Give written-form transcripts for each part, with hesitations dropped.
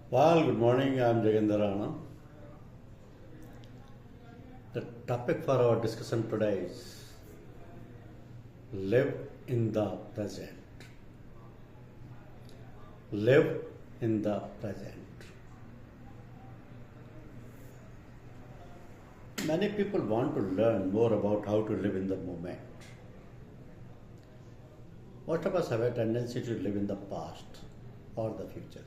Well, good morning. I'm Jagendra. The topic for our discussion today is live in the present. Live in the present. Many people want to learn more about how to live in the moment. Most of us have a tendency to live in the past or the future.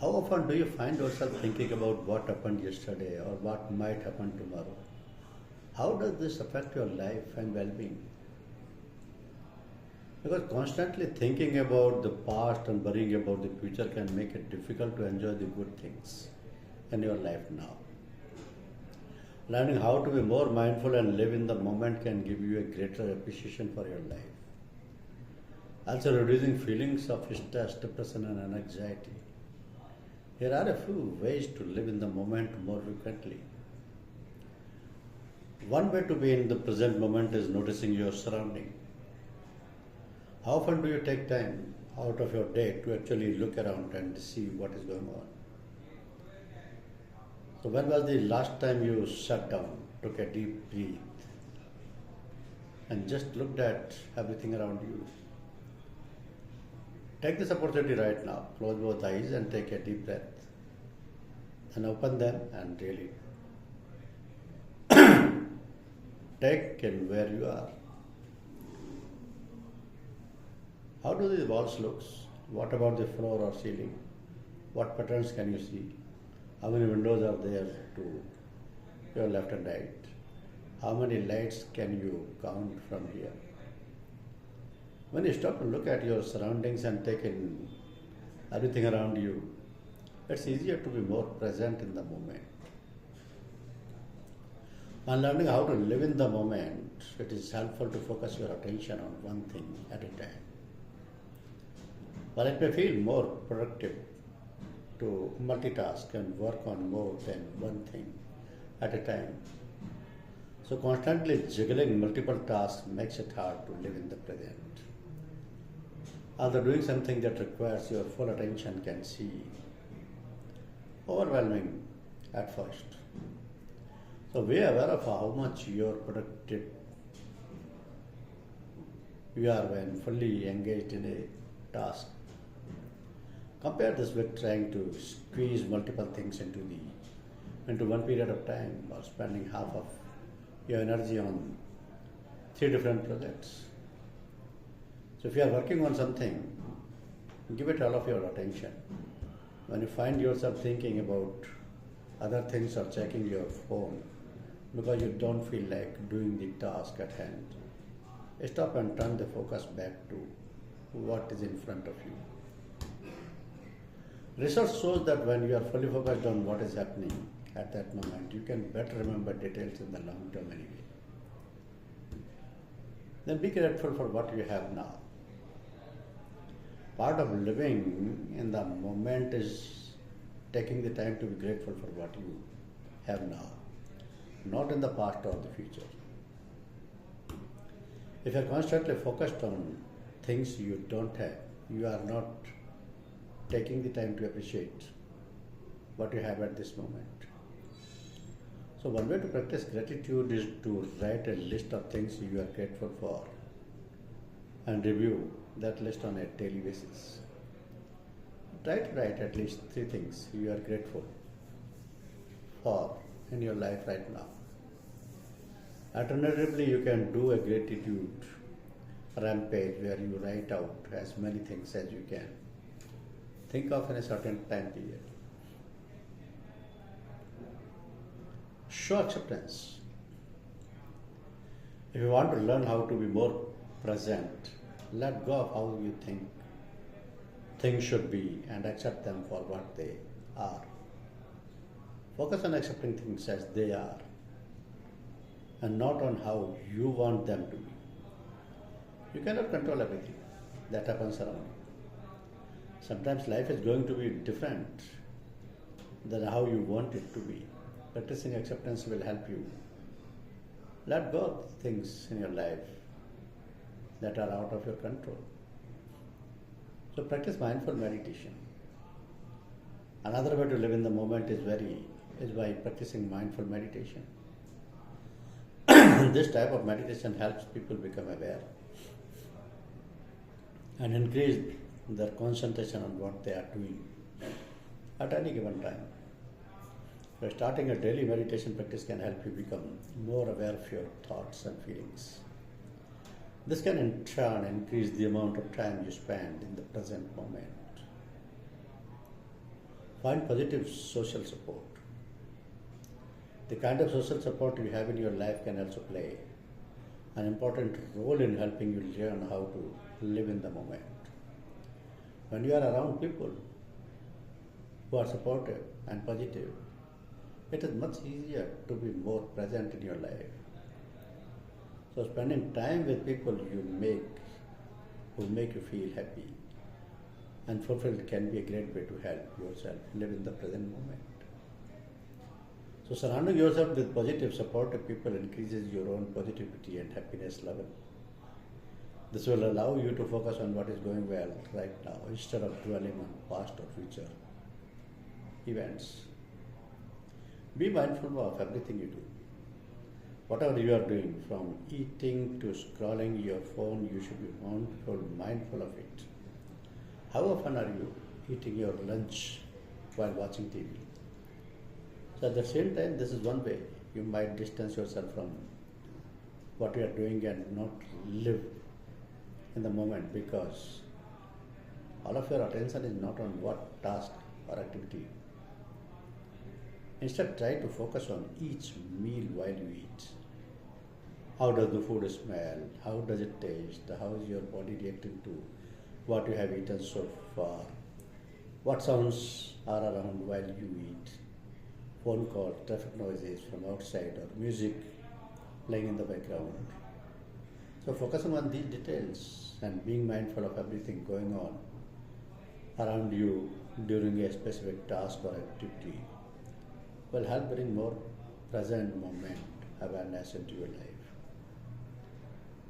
How often do you find yourself thinking about what happened yesterday or what might happen tomorrow? How does this affect your life and well being? Because constantly thinking about the past and worrying about the future can make it difficult to enjoy the good things in your life now. Learning how to be more mindful and live in the moment can give you a greater appreciation for your life. Also, reducing feelings of stress, depression, and anxiety. Here are a few ways to live in the moment more frequently. One way to be in the present moment is noticing your surrounding. How often do you take time out of your day to actually look around and see what is going on? So, when was the last time you sat down, took a deep breath, and just looked at everything around you? Take this opportunity right now. Close both eyes and take a deep breath. Then open them and really take in where you are. How do the walls look? What about the floor or ceiling? What patterns can you see? How many windows are there to your left and right? How many lights can you count from here? When you stop to look at your surroundings and take in everything around you, it's easier to be more present in the moment. When learning how to live in the moment, it is helpful to focus your attention on one thing at a time. While it may feel more productive to multitask and work on more than one thing at a time, so constantly juggling multiple tasks makes it hard to live in the present. Although doing something that requires your full attention can seem overwhelming at first. So be aware of how much you're productive you are when fully engaged in a task. Compare this with trying to squeeze multiple things into one period of time or spending half of your energy on three different projects. So if you are working on something, give it all of your attention. When you find yourself thinking about other things or checking your phone because you don't feel like doing the task at hand, stop and turn the focus back to what is in front of you. Research shows that when you are fully focused on what is happening at that moment, you can better remember details in the long term anyway. Then be grateful for what you have now. Part of living in the moment is taking the time to be grateful for what you have now, not in the past or the future. If you are constantly focused on things you don't have, you are not taking the time to appreciate what you have at this moment. So, one way to practice gratitude is to write a list of things you are grateful for and review that list on a daily basis. Try to write at least three things you are grateful for in your life right now. Alternatively, you can do a gratitude rampage where you write out as many things as you can. Think of in a certain time period. Show acceptance. If you want to learn how to be more present, let go of how you think things should be and accept them for what they are. Focus on accepting things as they are and not on how you want them to be. You cannot control everything that happens around you. Sometimes life is going to be different than how you want it to be. Practicing acceptance will help you let go of things in your life that are out of your control. So practice mindful meditation. Another way to live in the moment is by practicing mindful meditation. This type of meditation helps people become aware and increase their concentration on what they are doing at any given time. By starting a daily meditation practice can help you become more aware of your thoughts and feelings. This can in turn increase the amount of time you spend in the present moment. Find positive social support. The kind of social support you have in your life can also play an important role in helping you learn how to live in the moment. When you are around people who are supportive and positive, it is much easier to be more present in your life. So spending time with people who make you feel happy and fulfilled can be a great way to help yourself live in the present moment. So surrounding yourself with positive, supportive people increases your own positivity and happiness level. This will allow you to focus on what is going well right now instead of dwelling on past or future events. Be mindful of everything you do. Whatever you are doing, from eating to scrolling your phone, you should be mindful of it. How often are you eating your lunch while watching TV? So at the same time, this is one way you might distance yourself from what you are doing and not live in the moment, because all of your attention is not on what task or activity. Instead, try to focus on each meal while you eat. How does the food smell? How does it taste? How is your body reacting to what you have eaten so far? What sounds are around while you eat? Phone call, traffic noises from outside, or music playing in the background. So focusing on these details and being mindful of everything going on around you during a specific task or activity will help bring more present moment awareness into your life.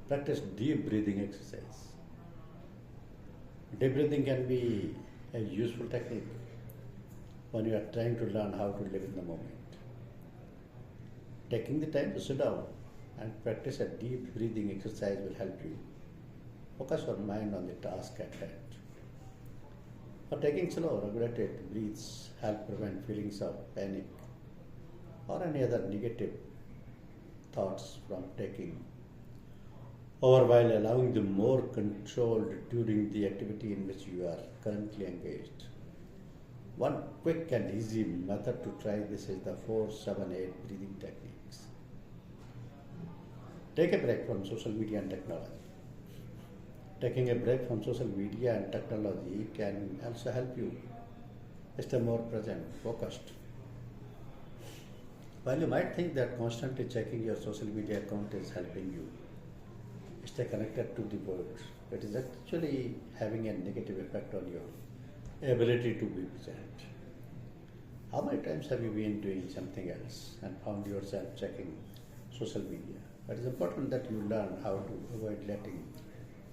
Practice deep breathing exercise. Deep breathing can be a useful technique when you are trying to learn how to live in the moment. Taking the time to sit down and practice a deep breathing exercise will help you focus your mind on the task at hand. Or taking slow, regulated breaths help prevent feelings of panic or any other negative thoughts from taking over, while allowing them more controlled during the activity in which you are currently engaged. One quick and easy method to try this is the 4-7-8 breathing techniques. Take a break from social media and technology. Taking a break from social media and technology can also help you stay more present, focused. While you might think that constantly checking your social media account is helping you stay connected to the world, it is actually having a negative effect on your ability to be present. How many times have you been doing something else and found yourself checking social media? It is important that you learn how to avoid letting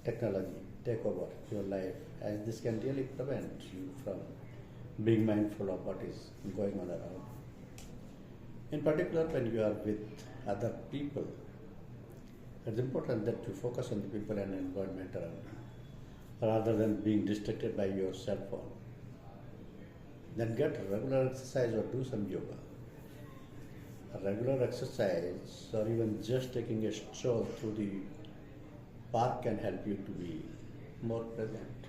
technology take over your life, as this can really prevent you from being mindful of what is going on around. In particular, when you are with other people, it's important that you focus on the people and environment around you, rather than being distracted by your cell phone. Then get regular exercise or do some yoga. A regular exercise or even just taking a stroll through the park can help you to be more present.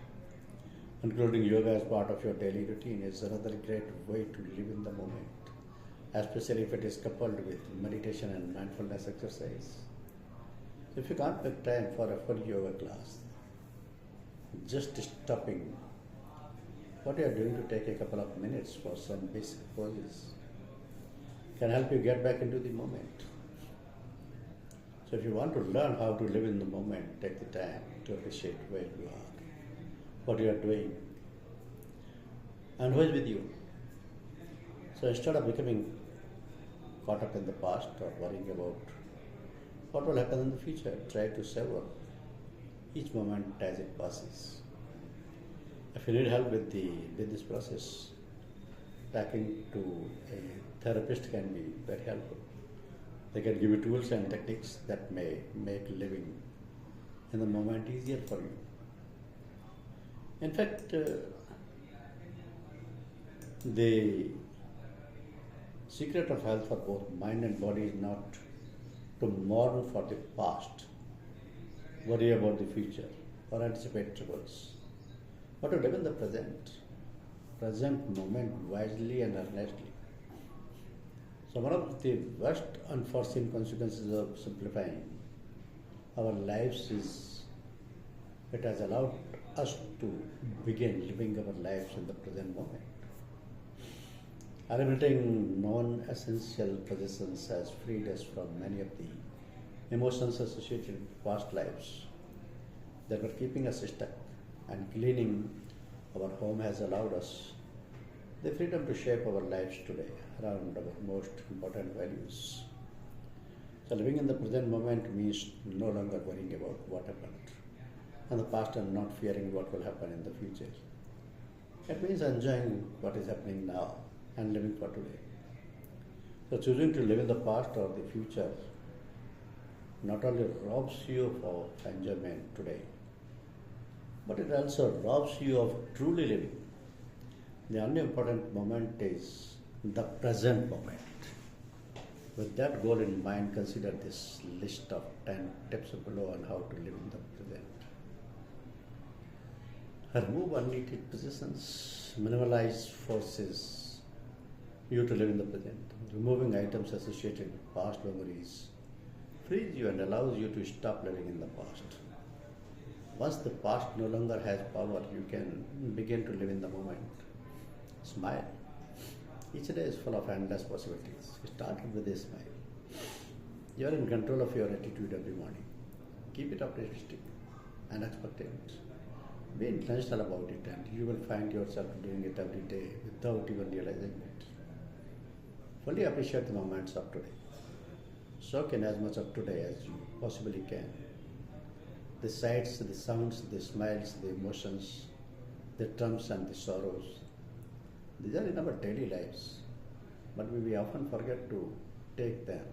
Including yoga as part of your daily routine is another great way to live in the moment, especially if it is coupled with meditation and mindfulness exercise. If you can't make time for a full yoga class, just stopping what you are doing to take a couple of minutes for some basic poses can help you get back into the moment. So if you want to learn how to live in the moment, take the time to appreciate where you are, what you are doing, and who is with you. So instead of becoming caught up in the past or worrying about what will happen in the future, try to savor each moment as it passes. If you need help with this process, talking to a therapist can be very helpful. They can give you tools and techniques that may make living in the moment easier for you. In fact, the secret of health for both mind and body is not to mourn for the past, worry about the future, or anticipate troubles, but to live in the present moment wisely and earnestly. So, one of the worst unforeseen consequences of simplifying our lives is it has allowed us to begin living our lives in the present moment. Eliminating non-essential possessions has freed us from many of the emotions associated with past lives that were keeping us stuck, and cleaning our home has allowed us the freedom to shape our lives today around our most important values. So, living in the present moment means no longer worrying about what happened in the past and not fearing what will happen in the future. It means enjoying what is happening now and living for today. So, choosing to live in the past or the future not only robs you of enjoyment today, but it also robs you of truly living. The only important moment is the present moment. With that goal in mind, consider this list of 10 tips below on how to live in the present. Remove unneeded possessions, minimalize forces you to live in the present. Removing items associated with past memories frees you and allows you to stop living in the past. Once the past no longer has power, you can begin to live in the moment. Smile. Each day is full of endless possibilities. Start with a smile. You are in control of your attitude every morning. Keep it optimistic and expectant. Be intentional about it, and you will find yourself doing it every day without even realizing it. Fully appreciate the moments of today. Soak in as much of today as you possibly can. The sights, the sounds, the smiles, the emotions, the triumphs and the sorrows. These are in our daily lives, but we often forget to take them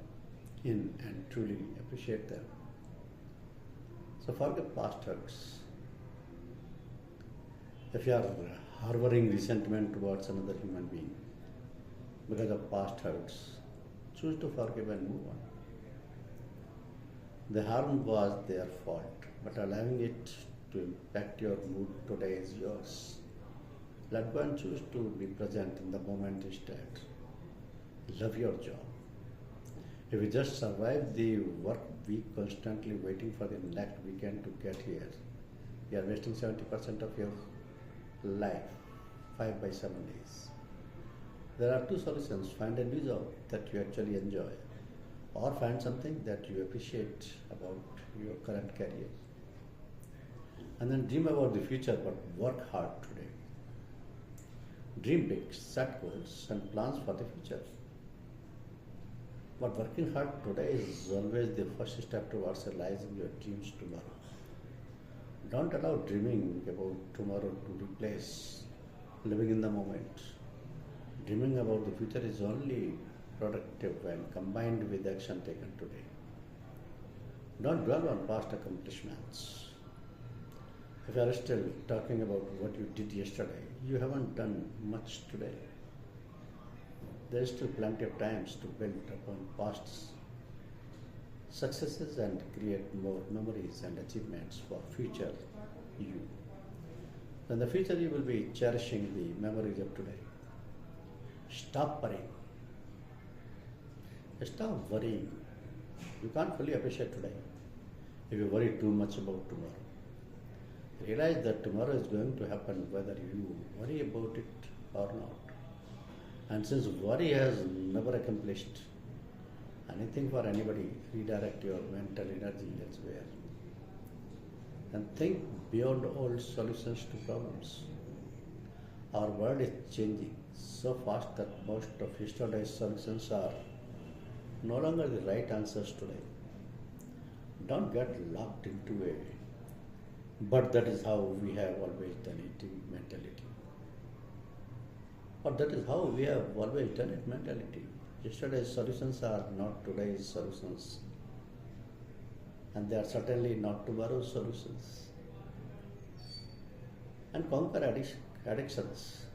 in and truly appreciate them. So forget past hurts. If you are harboring resentment towards another human being because of past hurts, choose to forgive and move on. The harm was their fault, but allowing it to impact your mood today is yours. Let go and choose to be present in the moment instead. Love your job. If you just survive the work week constantly waiting for the next weekend to get here, you are wasting 70% of your life, 5 by 7 days. There are two solutions. Find a new job that you actually enjoy, or find something that you appreciate about your current career. And then dream about the future, but work hard today. Dream big, set goals and plans for the future. But working hard today is always the first step towards realizing your dreams tomorrow. Don't allow dreaming about tomorrow to replace living in the moment. Dreaming about the future is only productive when combined with action taken today. Don't dwell on past accomplishments. If you are still talking about what you did yesterday, you haven't done much today. There is still plenty of times to build upon past successes and create more memories and achievements for future you. In the future, you will be cherishing the memories of today. Stop worrying. Stop worrying. You can't fully appreciate today if you worry too much about tomorrow. Realize that tomorrow is going to happen whether you worry about it or not. And since worry has never accomplished anything for anybody, redirect your mental energy elsewhere. And think beyond old solutions to problems. Our world is changing so fast that most of yesterday's solutions are no longer the right answers today. Don't get locked into a but that is how we have always done it mentality. Or that is how we have always done it mentality. Yesterday's solutions are not today's solutions, and they are certainly not tomorrow's solutions. And conquer addictions.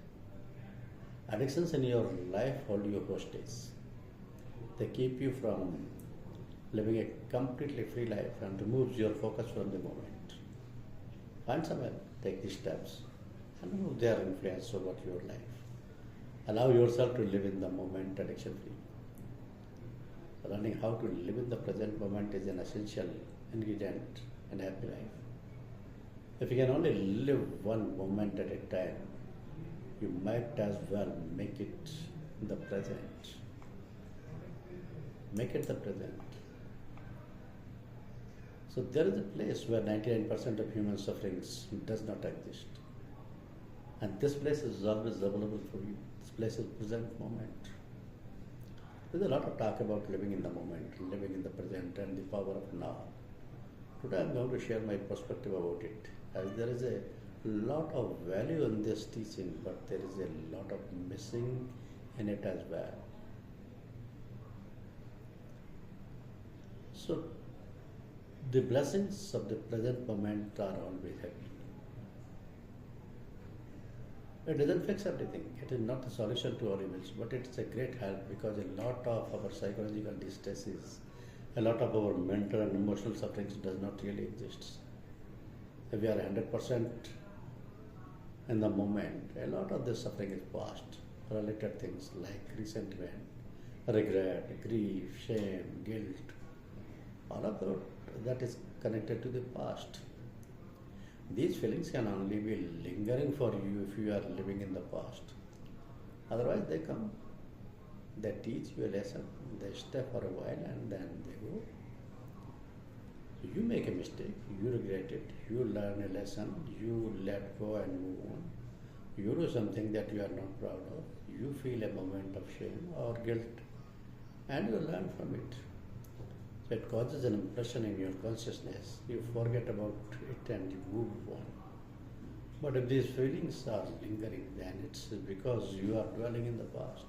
Addictions in your life hold you hostage. They keep you from living a completely free life and removes your focus from the moment. Find some help, take these steps, and remove their influence over your life. Allow yourself to live in the moment addiction free. Learning how to live in the present moment is an essential ingredient in a happy life. If you can only live one moment at a time, you might as well make it the present. Make it the present. So there is a place where 99% of human sufferings does not exist. And this place is always available for you. This place is present moment. There's a lot of talk about living in the moment, living in the present and the power of now. Today I'm going to share my perspective about it. As there is a lot of value in this teaching, but there is a lot of missing in it as well. So the blessings of the present moment are always happy. It doesn't fix everything. It is not a solution to all evils, but it's a great help because a lot of our psychological distresses, a lot of our mental and emotional sufferings does not really exist. If we are 100% in the moment, a lot of this suffering is past, related things like resentment, regret, grief, shame, guilt, all of that is connected to the past. These feelings can only be lingering for you if you are living in the past. Otherwise they come, they teach you a lesson, they stay for a while and then they go. You make a mistake, you regret it, you learn a lesson, you let go and move on. You do something that you are not proud of, you feel a moment of shame or guilt and you learn from it. So it causes an impression in your consciousness. You forget about it and you move on. But if these feelings are lingering, then it's because you are dwelling in the past.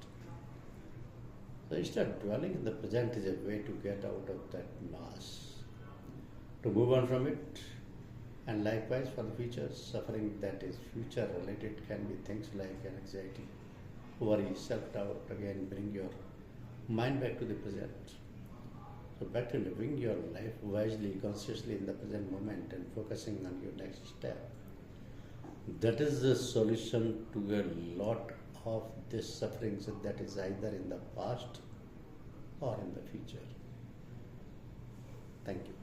So instead, dwelling in the present is a way to get out of that mass, to move on from it. And likewise for the future, suffering that is future related can be things like anxiety, worry, self-doubt. Again, bring your mind back to the present. So back to living your life wisely, consciously in the present moment and focusing on your next step. That is the solution to a lot of this sufferings that is either in the past or in the future. Thank you.